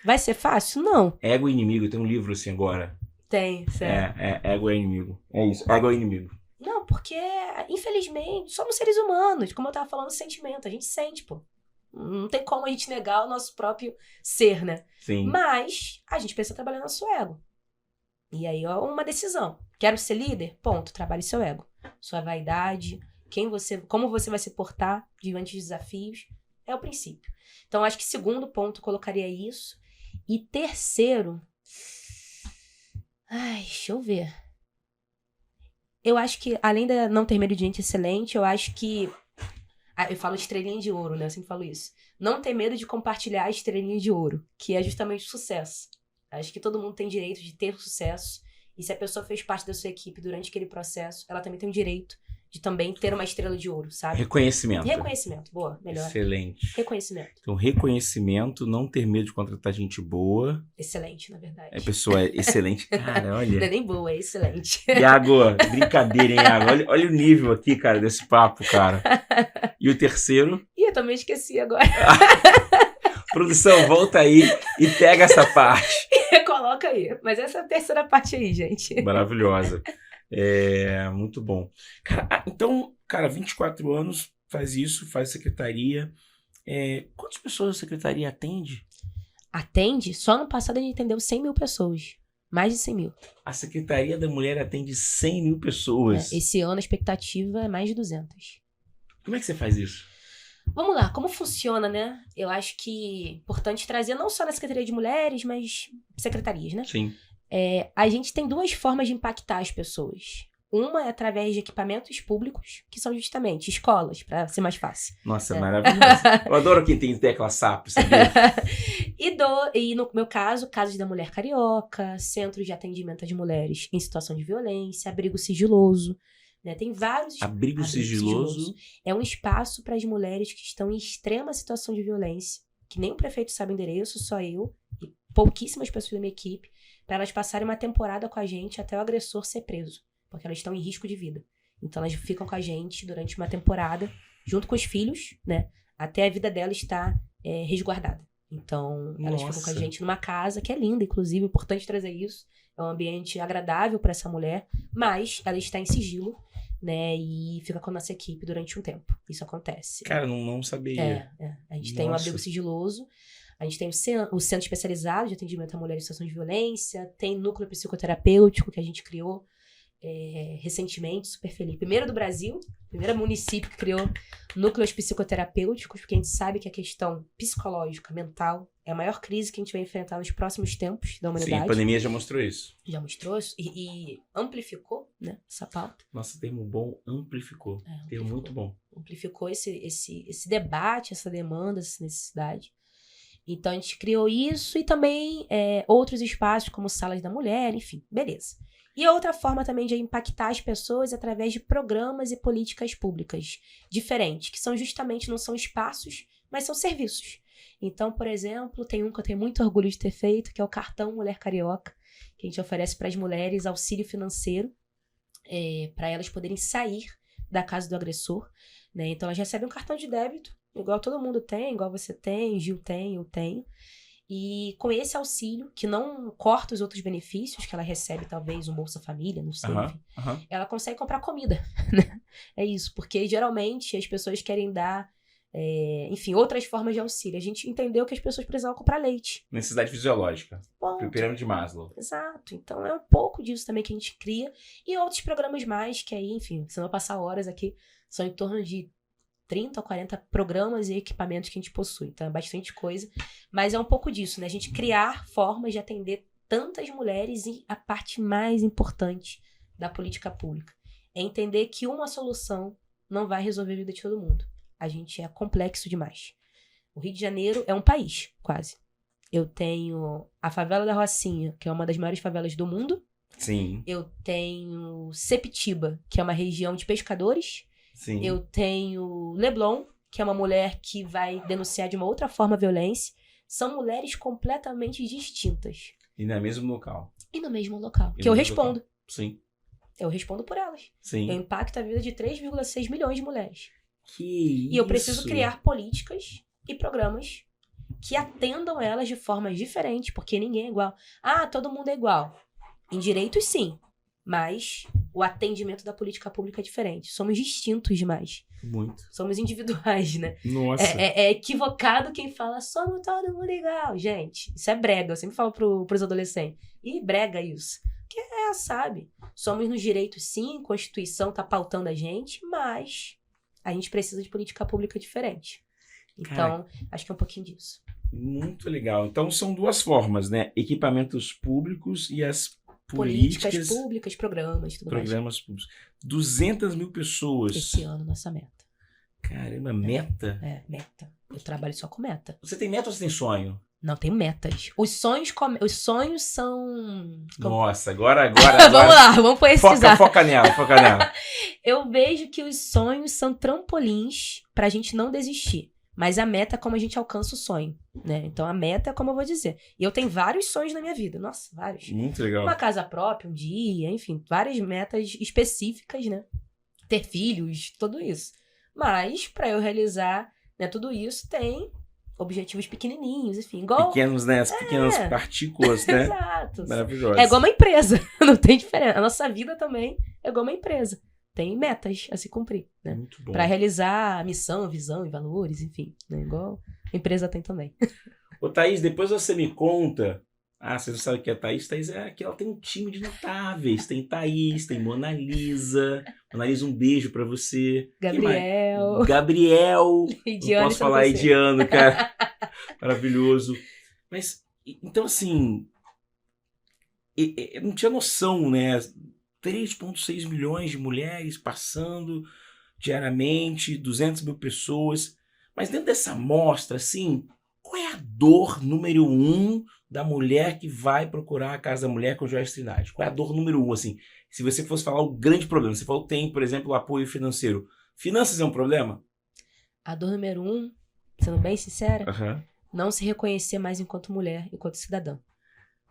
Vai ser fácil? Não. Ego é inimigo, tem um livro assim agora. Tem, certo. Ego é inimigo. É isso, ego é inimigo. Não, porque, infelizmente, somos seres humanos. Como eu tava falando, sentimento. A gente sente, pô. Não tem como a gente negar o nosso próprio ser, né? Sim. Mas a gente precisa trabalhar no seu ego. E aí, ó, uma decisão. Quero ser líder? Ponto. Trabalhe seu ego. Sua vaidade, como você vai se portar diante de desafios, é o princípio. Então, acho que segundo ponto, eu colocaria isso. E terceiro... deixa eu ver. Eu acho que, além de não ter medo de gente excelente, eu acho que... eu falo estrelinha de ouro, né? Eu sempre falo isso. Não ter medo de compartilhar a estrelinha de ouro, que é justamente o sucesso. Acho que todo mundo tem direito de ter sucesso. E se a pessoa fez parte da sua equipe durante aquele processo, ela também tem o direito de também ter uma estrela de ouro, sabe? Reconhecimento. Boa, melhor. Excelente. Reconhecimento. Então, reconhecimento, não ter medo de contratar gente boa. Excelente, na verdade. A pessoa é excelente. Cara, olha. Não é nem boa, é excelente. Iago, brincadeira, hein, Iago? Olha o nível aqui, cara, desse papo, cara. E o terceiro? Ih, eu também esqueci agora. Produção, volta aí e pega essa parte. Coloca aí. Mas essa é a terceira parte aí, gente. Maravilhosa. Muito bom. Então, 24 anos, faz isso, faz secretaria. Quantas pessoas a secretaria atende? Atende? Só no passado a gente atendeu 100 mil pessoas. Mais de 100 mil. A Secretaria da Mulher atende 100 mil pessoas. Esse ano a expectativa é mais de 200. Como é que você faz isso? Vamos lá, como funciona, né? Eu acho que é importante trazer não só na Secretaria de Mulheres, mas secretarias, né? Sim. A gente tem duas formas de impactar as pessoas. Uma é através de equipamentos públicos, que são justamente escolas, para ser mais fácil. Nossa, maravilhoso. Eu adoro quem tem tecla SAP, sabia? E no meu caso, Casas da Mulher Carioca, centros de atendimento às mulheres em situação de violência, abrigo sigiloso. Né? Tem vários... Abrigo sigiloso. É um espaço para as mulheres que estão em extrema situação de violência, que nem o prefeito sabe o endereço, só eu e pouquíssimas pessoas da minha equipe, para elas passarem uma temporada com a gente até o agressor ser preso, porque elas estão em risco de vida. Então elas ficam com a gente durante uma temporada, junto com os filhos, né? Até a vida dela estar resguardada. Então elas ficam com a gente numa casa, que é linda, inclusive, é importante trazer isso. É um ambiente agradável para essa mulher, mas ela está em sigilo, né? E fica com a nossa equipe durante um tempo. Isso acontece. Cara, não sabia. A gente tem um abrigo sigiloso, a gente tem o centro especializado de atendimento à mulher em situação de violência, tem núcleo psicoterapêutico que a gente criou recentemente, super feliz. Primeiro do Brasil, primeiro município que criou núcleos psicoterapêuticos, porque a gente sabe que a questão psicológica, mental, é a maior crise que a gente vai enfrentar nos próximos tempos da humanidade. Sim, a pandemia já mostrou isso. Já mostrou isso e amplificou, né, essa pauta. Nossa, termo bom, amplificou. Termo muito bom. Amplificou esse debate, essa demanda, essa necessidade. Então a gente criou isso e também outros espaços como salas da mulher, enfim, beleza. E outra forma também de impactar as pessoas através de programas e políticas públicas diferentes, que são justamente, não são espaços, mas são serviços. Então, por exemplo, tem um que eu tenho muito orgulho de ter feito, que é o Cartão Mulher Carioca, que a gente oferece para as mulheres auxílio financeiro, para elas poderem sair da casa do agressor, né? Então, elas recebem um cartão de débito, igual todo mundo tem, igual você tem, Gil tem, eu tenho. E com esse auxílio, que não corta os outros benefícios que ela recebe, talvez um Bolsa Família, não sei, enfim, ela consegue comprar comida, né? É isso, porque geralmente as pessoas querem dar, enfim, outras formas de auxílio. A gente entendeu que as pessoas precisavam comprar leite. Necessidade fisiológica. Ponto. Pirâmide de Maslow. Exato. Então é um pouco disso também que a gente cria. E outros programas mais, que aí, enfim, se não passar horas aqui, São em torno de 30 ou 40 programas e equipamentos que a gente possui. Então é bastante coisa. Mas é um pouco disso, né? A gente criar formas de atender tantas mulheres e a parte mais importante da política pública é entender que uma solução não vai resolver a vida de todo mundo. A gente é complexo demais. O Rio de Janeiro é um país, quase. Eu tenho a favela da Rocinha, que é uma das maiores favelas do mundo. Sim. Eu tenho Sepitiba, que é uma região de pescadores. Sim. Eu tenho Leblon, que é uma mulher que vai denunciar de uma outra forma a violência. São mulheres completamente distintas. E no mesmo local. E no mesmo local. E Que eu no mesmo respondo. local. Sim. Eu respondo por elas. Sim. Eu impacto a vida de 3,6 milhões de mulheres. Que isso. E eu preciso criar políticas e programas que atendam elas de formas diferentes, porque ninguém é igual. Ah, todo mundo é igual. Em direitos, sim. Mas o atendimento da política pública é diferente. Somos distintos demais. Muito. Somos individuais, né? Nossa. É equivocado quem fala somos todo mundo igual. Gente, isso é brega. Eu sempre falo pros adolescentes. E brega isso. Porque sabe? Somos nos direitos, sim. A Constituição tá pautando a gente. Mas a gente precisa de política pública diferente. Então, acho que é um pouquinho disso. Muito legal. Então, são duas formas, né? Equipamentos públicos e as políticas públicas, programas, tudo programas públicos. 200 mil pessoas. Esse ano, nossa meta. Caramba, meta? Meta. Eu trabalho só com meta. Você tem meta ou você tem sonho? Não, tenho metas. Os sonhos são... Nossa, agora... Vamos lá, vamos pesquisar. Foca nela. Eu vejo que os sonhos são trampolins pra gente não desistir. Mas a meta é como a gente alcança o sonho, né? Então a meta é como eu vou dizer. E eu tenho vários sonhos na minha vida. Nossa, vários. Muito legal. Uma casa própria, um dia, enfim. Várias metas específicas, né? Ter filhos, tudo isso. Mas pra eu realizar, né, tudo isso, tem objetivos pequenininhos, enfim. Igual... Pequenos, né? As pequenas partículas, né? Exato. Maravilhosas. É igual uma empresa. Não tem diferença. A nossa vida também é igual uma empresa. Tem metas a se cumprir, né? Muito bom. Pra realizar a missão, visão e valores, enfim. Né? Igual a empresa tem também. Ô, Thaís, depois você me conta. Ah, você não sabe o que é Thaís? Thaís é que ela tem um time de notáveis. Tem Thaís, tem Mona Lisa. Mona Lisa, um beijo pra você. Gabriel. Ediano, não posso falar Ediano, cara. Maravilhoso. Mas, então assim... Eu não tinha noção, né? 3,6 milhões de mulheres passando diariamente, 200 mil pessoas. Mas dentro dessa amostra, assim, qual é a dor número 1 da mulher que vai procurar a Casa da Mulher com Joyce Trindade? Qual é a dor número 1, assim? Se você fosse falar o grande problema, você falou que tem, por exemplo, o apoio financeiro. Finanças é um problema? A dor número 1, sendo bem sincera, Uhum. Não se reconhecer mais enquanto mulher, enquanto cidadã.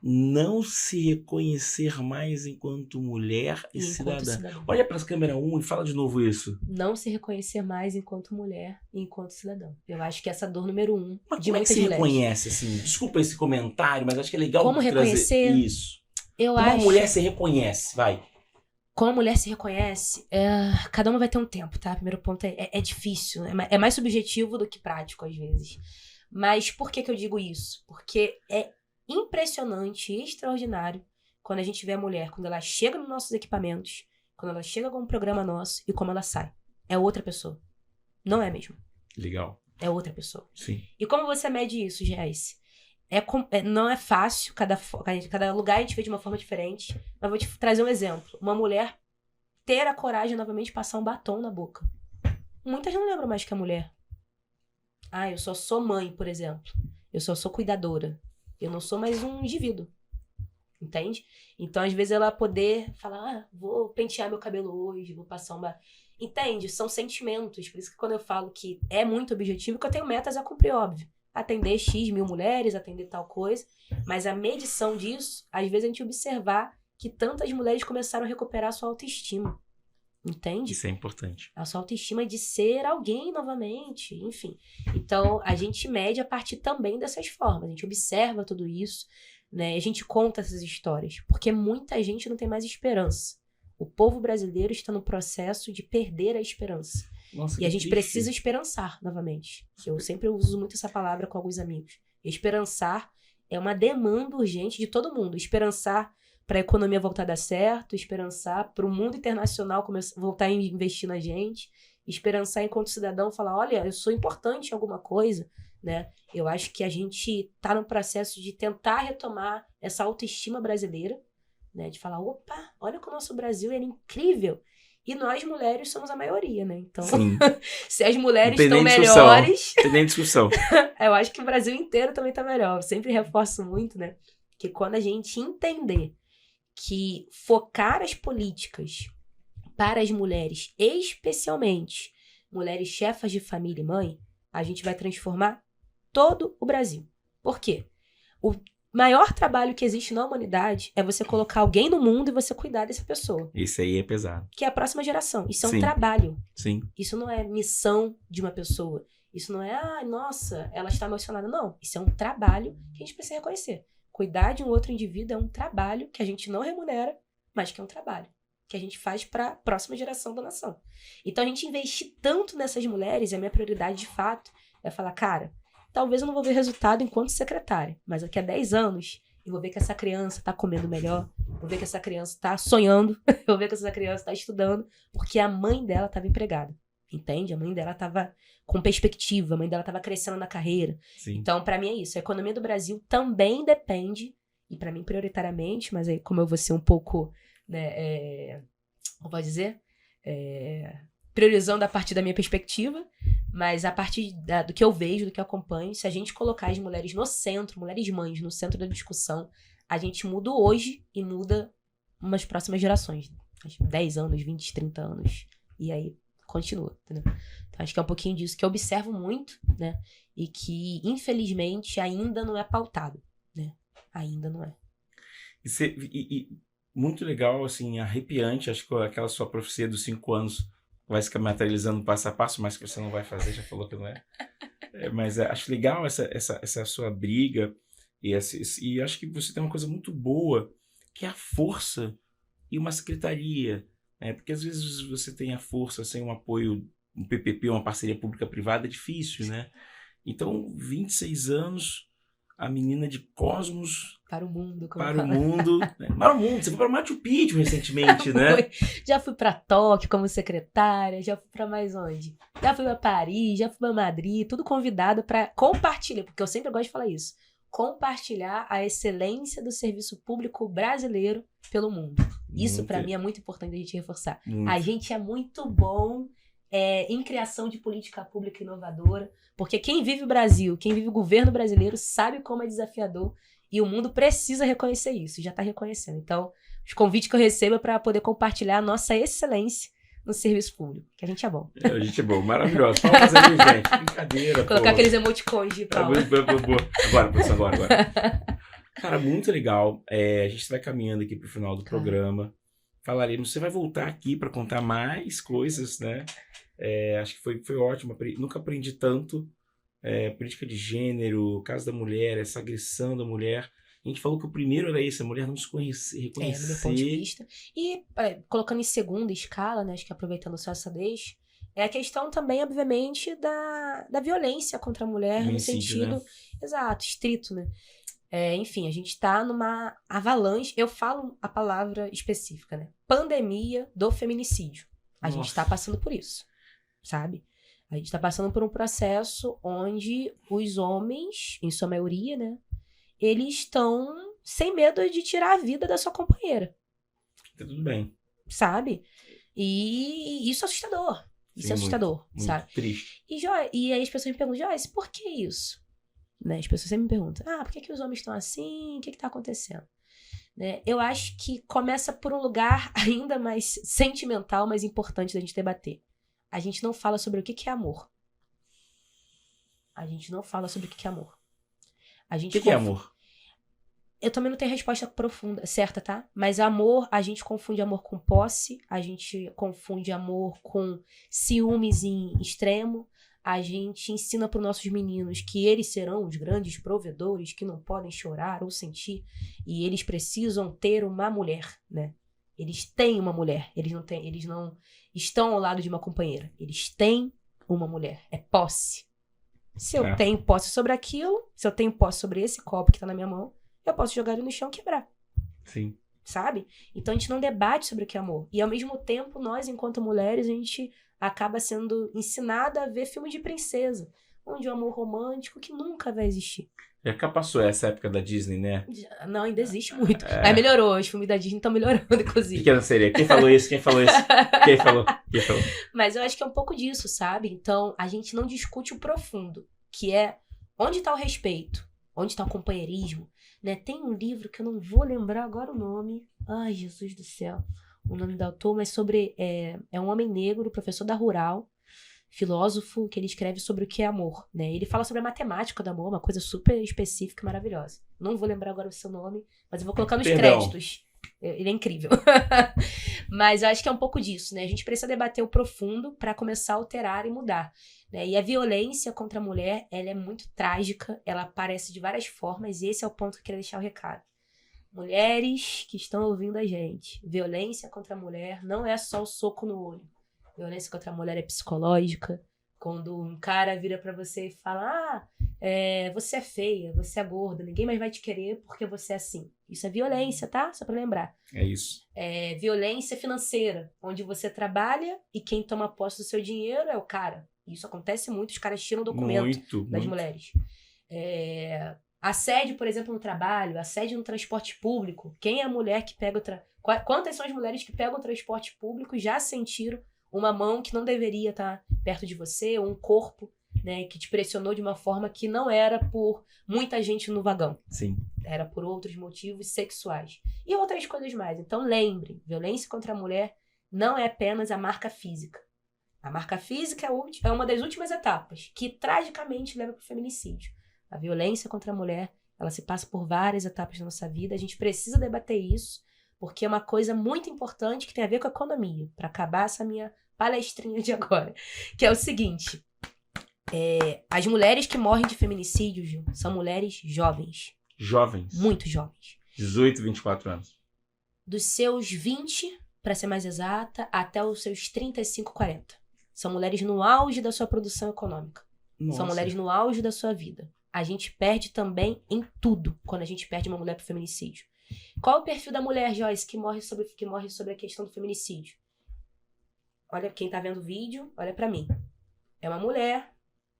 Não se reconhecer mais enquanto mulher e cidadã. Olha para as câmeras 1 e fala de novo isso. Não se reconhecer mais enquanto mulher e enquanto cidadã. Eu acho que essa é a dor número 1 de muitas mulheres. Como é que se reconhece, assim? Desculpa esse comentário, mas acho que é legal como reconhecer isso. Como a mulher se reconhece, vai. Como a mulher se reconhece, cada uma vai ter um tempo, tá? Primeiro ponto é difícil, é mais subjetivo do que prático às vezes. Mas por que eu digo isso? Porque é impressionante e extraordinário quando a gente vê a mulher, quando ela chega nos nossos equipamentos, quando ela chega com um programa nosso e como ela sai. É outra pessoa. Não é mesmo. Legal. É outra pessoa. Sim. E como você mede isso, Joyce? Não é fácil, cada lugar a gente vê de uma forma diferente, mas vou te trazer um exemplo. Uma mulher ter a coragem novamente de passar um batom na boca. Muitas não lembram mais que é mulher. Ah, eu só sou mãe, por exemplo. Eu só sou cuidadora. Eu não sou mais um indivíduo. Entende? Então, às vezes, ela poder falar, vou pentear meu cabelo hoje, vou passar uma... Entende? São sentimentos. Por isso que quando eu falo que é muito objetivo, que eu tenho metas a cumprir, óbvio. Atender X mil mulheres, atender tal coisa. Mas a medição disso, às vezes, a gente observar que tantas mulheres começaram a recuperar a sua autoestima. Entende? Isso é importante. A sua autoestima de ser alguém novamente, enfim. Então, a gente mede a partir também dessas formas. A gente observa tudo isso, né? A gente conta essas histórias, porque muita gente não tem mais esperança. O povo brasileiro está no processo de perder a esperança. Nossa, e a gente precisa esperançar novamente. Eu sempre uso muito essa palavra com alguns amigos. Esperançar é uma demanda urgente de todo mundo. Esperançar para a economia voltar a dar certo, esperançar para o mundo internacional voltar a investir na gente. esperançar enquanto cidadão, falar, olha, eu sou importante em alguma coisa, né? Eu acho que a gente tá no processo de tentar retomar essa autoestima brasileira, né? De falar, opa, olha como o nosso Brasil é incrível. E nós, mulheres, somos a maioria, né? Então, Sim. se as mulheres Não tem estão nem discussão. melhores, Não tem nem discussão. eu acho que o Brasil inteiro também tá melhor. Eu sempre reforço muito, né? Que quando a gente entender que focar as políticas para as mulheres, especialmente mulheres chefas de família e mãe, a gente vai transformar todo o Brasil. Por quê? O maior trabalho que existe na humanidade é você colocar alguém no mundo e você cuidar dessa pessoa. Isso aí é pesado. Que é a próxima geração. Isso é um Sim. trabalho. Sim. Isso não é missão de uma pessoa. Isso não é, nossa, ela está emocionada. Não. Isso é um trabalho que a gente precisa reconhecer. Cuidar de um outro indivíduo é um trabalho que a gente não remunera, mas que é um trabalho que a gente faz para a próxima geração da nação. Então, a gente investir tanto nessas mulheres, a minha prioridade de fato é falar, cara, talvez eu não vou ver resultado enquanto secretária, mas daqui a 10 anos eu vou ver que essa criança está comendo melhor, vou ver que essa criança está sonhando, eu vou ver que essa criança está estudando, porque a mãe dela estava empregada, entende? A mãe dela estava com perspectiva, a mãe dela estava crescendo na carreira. Sim. Então, para mim é isso. A economia do Brasil também depende, e para mim prioritariamente, mas aí como eu vou ser um pouco, né, como pode dizer? Priorizando a partir da minha perspectiva, mas a partir do que eu vejo, do que eu acompanho, se a gente colocar as mulheres no centro, mulheres mães no centro da discussão, a gente muda hoje e muda umas próximas gerações. 10 anos, 20, 30 anos. E aí continua, entendeu? Então, acho que é um pouquinho disso que eu observo muito, né? E que, infelizmente, ainda não é pautado, né? Ainda não é. Muito legal, assim, arrepiante. Acho que aquela sua profecia dos 5 anos vai se materializando passo a passo, mas que você não vai fazer, já falou que não é. Mas acho legal essa sua briga e acho que você tem uma coisa muito boa, que é a força e uma secretaria, né? Porque às vezes você tem a força sem um apoio, um PPP, uma parceria pública-privada, é difícil, né? Então, 26 anos, a menina de Cosmos... Para o mundo, para o mundo. Né? Para o mundo. Você foi para Machu Picchu recentemente, né? Já fui para Tóquio como secretária, já fui para mais onde? Já fui para Paris, já fui para Madrid, tudo convidado para compartilhar, porque eu sempre gosto de falar isso. Compartilhar a excelência do serviço público brasileiro pelo mundo. Isso, para mim, é muito importante a gente reforçar. Muito. A gente é muito bom em criação de política pública inovadora, porque quem vive o Brasil, quem vive o governo brasileiro, sabe como é desafiador. E o mundo precisa reconhecer isso, já está reconhecendo. Então, os convites que eu recebo é para poder compartilhar a nossa excelência no serviço público, que a gente é bom. A gente é bom, maravilhoso. Palmas aí, gente. Brincadeira. Colocar aqueles emoticons de palma. Agora, professor, agora. Cara, muito legal. A gente vai caminhando aqui para o final do programa. Falaremos, você vai voltar aqui para contar mais coisas, né? Acho que foi ótimo. Nunca aprendi tanto. Política de gênero, caso da mulher, essa agressão da mulher. A gente falou que o primeiro era isso, a mulher não se reconhecer. Do meu ponto de vista. E colocando em segunda escala, né, acho que aproveitando só essa deixa, é a questão também, obviamente, da violência contra a mulher, no sentido, né? Exato, estrito, né? Enfim, a gente está numa avalanche, eu falo a palavra específica, né? Pandemia do feminicídio. A gente está passando por isso, sabe? A gente está passando por um processo onde os homens, em sua maioria, né, eles estão sem medo de tirar a vida da sua companheira. Tá tudo bem. Sabe? E isso é assustador. Isso é assustador, muito sabe? Triste. E aí as pessoas me perguntam, Joyce, por que isso? Né? As pessoas sempre me perguntam, por que os homens estão assim? O que está acontecendo? Né? Eu acho que começa por um lugar ainda mais sentimental, mais importante da gente debater. A gente não fala sobre o que é amor. A gente não fala sobre o que é amor. O que é amor? Eu também não tenho resposta profunda, certa, tá? Mas amor, a gente confunde amor com posse, a gente confunde amor com ciúmes em extremo, a gente ensina para os nossos meninos que eles serão os grandes provedores, que não podem chorar ou sentir, e eles precisam ter uma mulher, né? Eles têm uma mulher, eles não estão ao lado de uma companheira. Eles têm uma mulher, é posse. Se eu tenho posse sobre aquilo, se eu tenho posse sobre esse copo que tá na minha mão, eu posso jogar ele no chão e quebrar. Sim. Sabe? Então a gente não debate sobre o que é amor. E ao mesmo tempo, nós, enquanto mulheres, a gente acaba sendo ensinada a ver filme de princesa, onde o amor romântico que nunca vai existir. Já passou essa época da Disney, né? Não, ainda existe muito. Mas melhorou, os filmes da Disney estão melhorando, inclusive. Pequena Sereia. Quem falou isso? Quem falou? Mas eu acho que é um pouco disso, sabe? Então, a gente não discute o profundo, que é onde está o respeito, onde está o companheirismo, né? Tem um livro que eu não vou lembrar agora o nome. Ai, Jesus do céu. O nome do autor, mas sobre... É um homem negro, professor da Rural, filósofo, que ele escreve sobre o que é amor, né? Ele fala sobre a matemática do amor, uma coisa super específica e maravilhosa. Não vou lembrar agora o seu nome, mas eu vou colocar nos créditos. Ele é incrível. Mas eu acho que é um pouco disso, né? A gente precisa debater o profundo para começar a alterar e mudar, né? E a violência contra a mulher, ela é muito trágica, ela aparece de várias formas, e esse é o ponto que eu queria deixar o recado. Mulheres que estão ouvindo a gente, violência contra a mulher não é só o soco no olho. Violência contra a mulher é psicológica. Quando um cara vira pra você e fala, você é feia, você é gorda, ninguém mais vai te querer porque você é assim. Isso é violência, tá? Só pra lembrar. É isso. É violência financeira, onde você trabalha e quem toma posse do seu dinheiro é o cara. Isso acontece muito, os caras tiram o documento das mulheres. Assédio, por exemplo, no trabalho, assédio no transporte público. Quem é a mulher que pega Quantas são as mulheres que pegam o transporte público e já sentiram uma mão que não deveria estar perto de você, ou um corpo, né, que te pressionou de uma forma que não era por muita gente no vagão. Sim. Era por outros motivos sexuais. E outras coisas mais. Então lembre, violência contra a mulher não é apenas a marca física. A marca física é uma das últimas etapas, que tragicamente leva para o feminicídio. A violência contra a mulher, ela se passa por várias etapas da nossa vida. A gente precisa debater isso, porque é uma coisa muito importante que tem a ver com a economia, para acabar essa minha palestrinha de agora, que é o seguinte, as mulheres que morrem de feminicídio, Gil, são mulheres jovens. Jovens? Muito jovens. 18, 24 anos. Dos seus 20, para ser mais exata, até os seus 35, 40. São mulheres no auge da sua produção econômica. Nossa. São mulheres no auge da sua vida. A gente perde também em tudo quando a gente perde uma mulher pro feminicídio. Qual é o perfil da mulher, Joyce, que morre sobre a questão do feminicídio? Olha, quem tá vendo o vídeo, olha pra mim. É uma mulher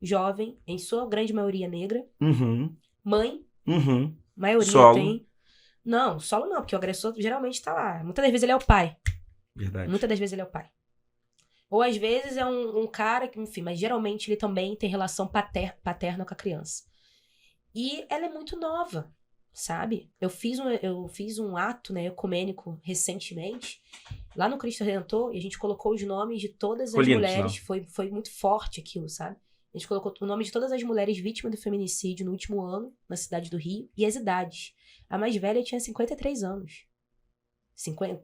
jovem, em sua grande maioria negra. Mãe. Maioria solo. tem. Não, solo não, porque o agressor geralmente tá lá. Muitas das vezes ele é o pai. Verdade. Muitas das vezes ele é o pai. Ou às vezes é um cara que, enfim, mas geralmente ele também tem relação paterna com a criança. E ela é muito nova, sabe? Eu fiz um ato, né, ecumênico recentemente, lá no Cristo Redentor, e a gente colocou os nomes de todas as mulheres. Foi muito forte aquilo, sabe? A gente colocou o nome de todas as mulheres vítimas do feminicídio no último ano, na cidade do Rio, e as idades. A mais velha tinha 53 anos.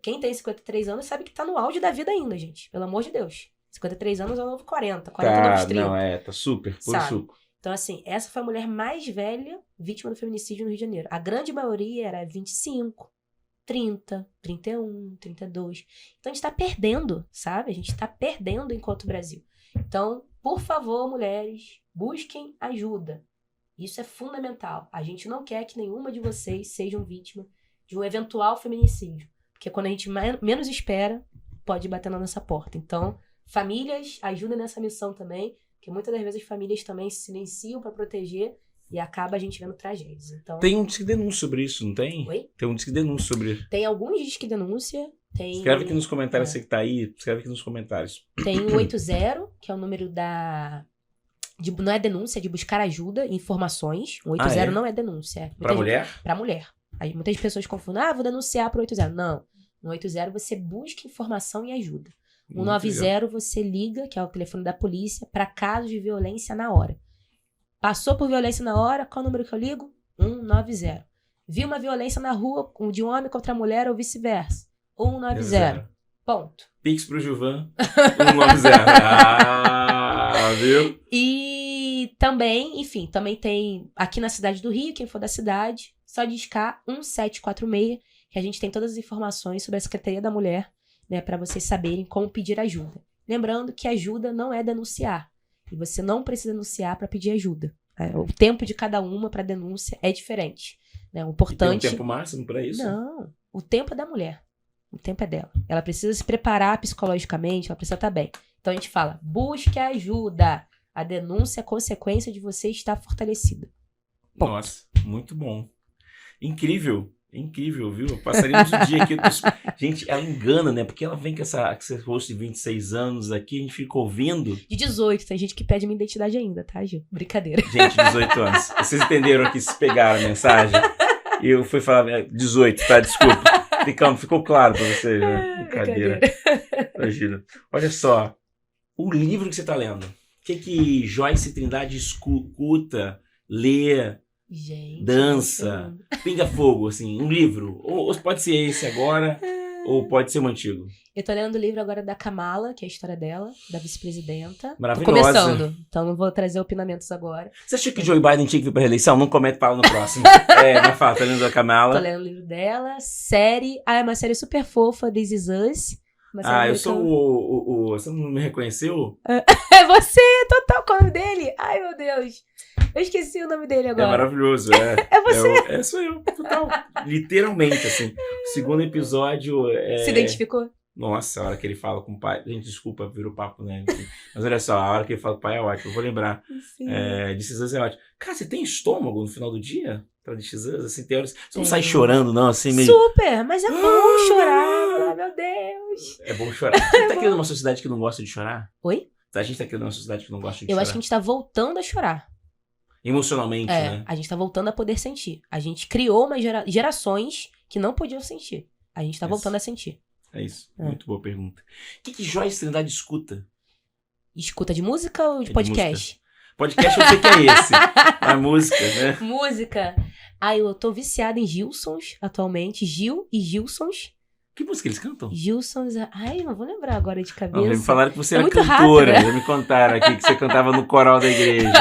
Quem tem 53 anos sabe que tá no auge da vida ainda, gente. Pelo amor de Deus. 53 anos é o novo 40. 40 novos 30. Não, tá super, puro suco. Então, assim, essa foi a mulher mais velha vítima do feminicídio no Rio de Janeiro. A grande maioria era 25, 30, 31, 32. Então, a gente tá perdendo, sabe? A gente tá perdendo enquanto Brasil. Então, por favor, mulheres, busquem ajuda. Isso é fundamental. A gente não quer que nenhuma de vocês sejam vítima de um eventual feminicídio. Porque quando a gente menos espera, pode bater na nossa porta. Então, famílias, ajudem nessa missão também, porque muitas das vezes as famílias também se silenciam para proteger e acaba a gente vendo tragédias. Então, tem um disque denúncia sobre isso, não tem? Oi? Tem um disque denúncia sobre isso. Tem alguns disque denúncia. Escreve aqui nos comentários, você que tá aí, escreve aqui nos comentários. Tem o 80, que é o número não é denúncia, é de buscar ajuda e informações. O 80 não é denúncia. Pra mulher? Pra mulher. Aí muitas pessoas confundem, vou denunciar pro 80. Não. No 80 você busca informação e ajuda. O 90 você liga, que é o telefone da polícia, para casos de violência na hora. Passou por violência na hora, qual é o número que eu ligo? 190. Viu uma violência na rua de um homem contra a mulher ou vice-versa? 190. Ponto. Pix pro Gilvan. 190. Viu? E também, enfim, também tem aqui na cidade do Rio, quem for da cidade, só discar 1746, que a gente tem todas as informações sobre a Secretaria da Mulher, né, para vocês saberem como pedir ajuda. Lembrando que ajuda não é denunciar. E você não precisa denunciar para pedir ajuda. O tempo de cada uma para denúncia é diferente. Né? O importante... E tem um tempo máximo para isso? Não. O tempo é da mulher. O tempo é dela. Ela precisa se preparar psicologicamente, ela precisa estar bem. Então a gente fala, busque ajuda. A denúncia é consequência de você estar fortalecida. Ponto. Nossa, muito bom. Incrível, viu? Passaríamos o dia aqui. Gente, ela engana, né? Porque ela vem com esse rosto de 26 anos aqui, a gente fica ouvindo. De 18, tem gente que pede minha identidade ainda, tá, Gil? Brincadeira. Gente, 18 anos. Vocês entenderam aqui, se pegaram a mensagem? E eu fui falar 18, tá? Desculpa. Ficou claro pra vocês, né? Brincadeira. Imagina. Olha só, o livro que você tá lendo. O que Joyce Trindade escuta, lê, gente, dança, pinga fogo, assim, um livro. Ou pode ser esse agora, ou pode ser um antigo. Eu tô lendo o livro agora da Kamala, que é a história dela, da vice-presidenta. Maravilhosa. Tô começando, então não vou trazer opinamentos agora. Você achou que Joe Biden tinha que vir pra reeleição? Não comenta, fala no próximo. Mas fala, tá lendo da Kamala. Tô lendo o livro dela, série. É uma série super fofa, This Is Us. Eu sou o... Você não me reconheceu? É você, total, qual é o nome dele? Ai, meu Deus. Eu esqueci o nome dele agora. É maravilhoso, É você. Sou eu, total. Literalmente, assim. O segundo episódio... Se identificou? Nossa, a hora que ele fala com o pai... Gente, desculpa, virou papo, né? Mas olha só, a hora que ele fala com o pai é ótimo. Eu vou lembrar. This Is Us é ótimo. Cara, você tem estômago no final do dia? Pra This Is Us, assim, tem horas... Você não sai chorando, não, assim, meio... Super, mas é bom chorar, meu Deus. É bom chorar. Você tá criando uma sociedade que não gosta de chorar? Oi? A gente tá criando uma sociedade que não gosta de chorar. Eu acho que a gente tá voltando a chorar. Emocionalmente, né? A gente tá voltando a poder sentir. A gente criou umas gerações que não podiam sentir. A gente tá voltando a sentir. É isso. Muito boa pergunta. O que Joyce Trindade escuta? Escuta de música ou de podcast? Podcast eu sei que é esse. A música, né? Música. Eu tô viciada em Gilsons atualmente. Gil e Gilsons. Que música eles cantam? Gilsons. Não vou lembrar agora de cabeça. Me falaram que você era cantora. Rápido, né? Já me contaram aqui que você cantava no coral da igreja.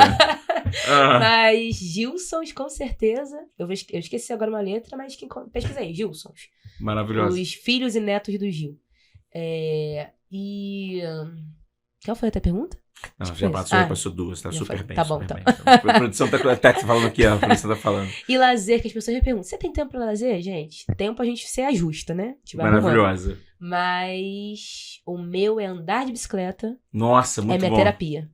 Mas Gilsons, com certeza. Eu esqueci agora uma letra, mas pesquisa aí, Gilsons. Maravilhoso. Os filhos e netos do Gil. Qual foi a outra pergunta? Não, já passou duas, tá super bem. Tá bom, super então. bem. A produção tá falando aqui, a produção tá falando. E lazer, que as pessoas me perguntam, você tem tempo pra lazer? Gente, tempo a gente se ajusta, né? Maravilhosa. Mas o meu é andar de bicicleta. Nossa, muito bom. É minha terapia.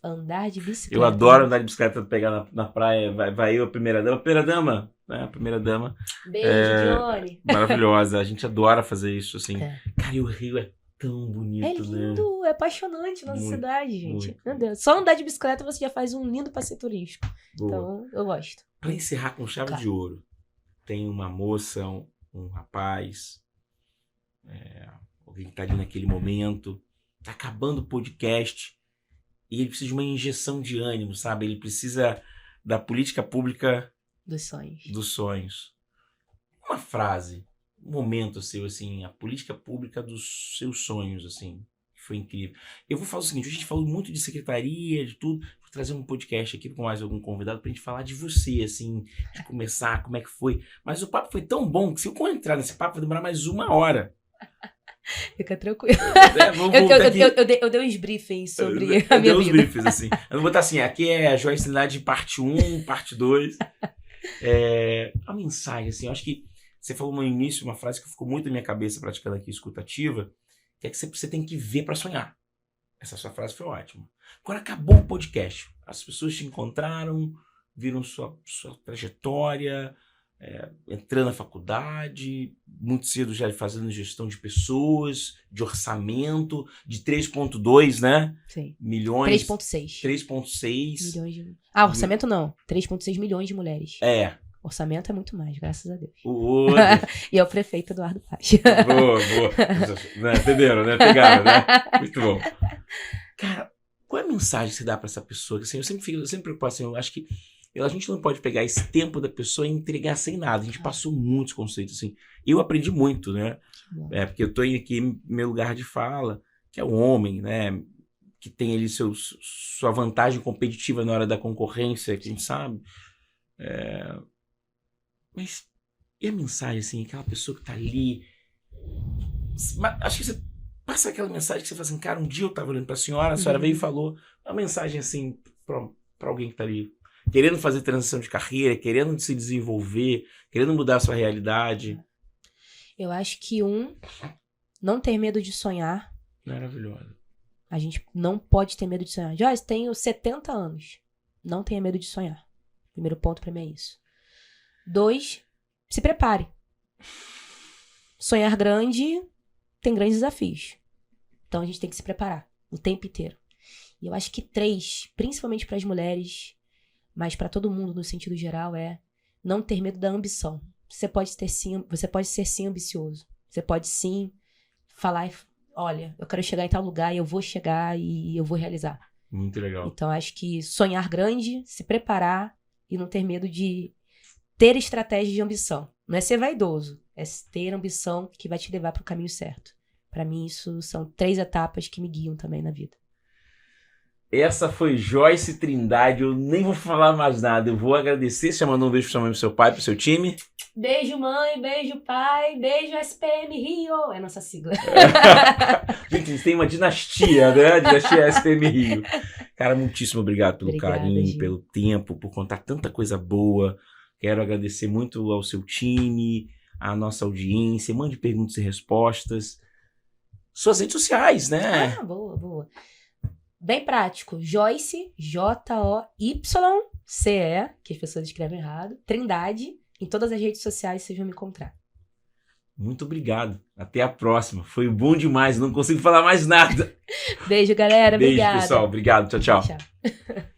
Andar de bicicleta. Eu adoro andar de bicicleta, pegar na praia, vai eu, a primeira dama, né? A primeira dama. Beijo, Johnny. Maravilhosa, a gente adora fazer isso, assim. Cara, e o Rio é tão bonito, né? É lindo, né? É apaixonante nossa cidade, gente. Muito. Meu Deus. Só andar de bicicleta você já faz um lindo passeio turístico. Boa. Então, eu gosto. Pra encerrar com chave de ouro, tem uma moça, um rapaz, alguém que tá ali naquele momento, tá acabando o podcast e ele precisa de uma injeção de ânimo, sabe? Ele precisa da política pública dos sonhos. Uma frase, um momento seu, assim, a política pública dos seus sonhos, assim, que foi incrível. Eu vou falar o seguinte, a gente falou muito de secretaria, de tudo, vou trazer um podcast aqui com mais algum convidado pra gente falar de você, assim, de começar, como é que foi. Mas o papo foi tão bom que se eu entrar nesse papo vai demorar mais 1 hora. Fica tranquilo. Eu dei uns briefings sobre a minha vida. Eu dei uns briefings, assim. Eu vou botar assim, aqui é a Joyce Trindade parte 1, parte 2. A mensagem, assim, eu acho que você falou no início uma frase que ficou muito na minha cabeça praticando aqui escutativa, que é que você tem que ver para sonhar. Essa sua frase foi ótima. Agora acabou o podcast. As pessoas te encontraram, viram sua trajetória, entrando na faculdade, muito cedo já fazendo gestão de pessoas, de orçamento, de 3,2, né? Sim. Milhões. 3,6. 3,6. Milhões de... orçamento não. 3,6 milhões de mulheres. Orçamento é muito mais, graças a Deus. E é o prefeito Eduardo Paz. Boa. Entenderam, né? Pegaram, né? Muito bom. Cara, qual é a mensagem que você dá pra essa pessoa? Assim, eu sempre preocupo assim, eu acho que a gente não pode pegar esse tempo da pessoa e entregar sem nada. A gente passou muitos conceitos, assim. Eu aprendi muito, né? Porque eu tô aqui em meu lugar de fala, que é o homem, né? Que tem ali sua vantagem competitiva na hora da concorrência, quem sabe. Mas e a mensagem, assim, aquela pessoa que tá ali? Acho que você passa aquela mensagem que você fala assim, cara, um dia eu tava olhando pra senhora, a senhora veio e falou uma mensagem, assim, pra alguém que tá ali, querendo fazer transição de carreira, querendo se desenvolver, querendo mudar a sua realidade. Eu acho que não ter medo de sonhar. Maravilhoso. A gente não pode ter medo de sonhar. Joyce, tenho 70 anos. Não tenha medo de sonhar. Primeiro ponto pra mim é isso. 2, se prepare. Sonhar grande tem grandes desafios. Então a gente tem que se preparar o tempo inteiro. E eu acho que 3, principalmente para as mulheres, mas para todo mundo no sentido geral, é não ter medo da ambição. Você pode ser sim ambicioso. Você pode sim falar, olha, eu quero chegar em tal lugar e eu vou chegar e eu vou realizar. Muito legal. Então acho que sonhar grande, se preparar e não ter medo de ter estratégia de ambição. Não é ser vaidoso, é ter ambição que vai te levar para o caminho certo. Para mim, isso são 3 etapas que me guiam também na vida. Essa foi Joyce Trindade. Eu nem vou falar mais nada. Eu vou agradecer. Você mandou um beijo pra sua mãe, pro seu pai, pro seu time. Beijo, mãe. Beijo, pai. Beijo, SPM Rio. É a nossa sigla. Gente, eles têm uma dinastia, né? Dinastia SPM Rio. Cara, muitíssimo obrigado pelo carinho, Gil. pelo tempo, por contar tanta coisa boa. Quero agradecer muito ao seu time, à nossa audiência. Mande perguntas e respostas. Suas redes sociais, né? Boa. Bem prático. Joyce, Joyce, que as pessoas escrevem errado. Trindade. Em todas as redes sociais vocês vão me encontrar. Muito obrigado. Até a próxima. Foi bom demais. Não consigo falar mais nada. Beijo, galera. Beijo, Obrigada. pessoal. Obrigado. Tchau, tchau. Tchau.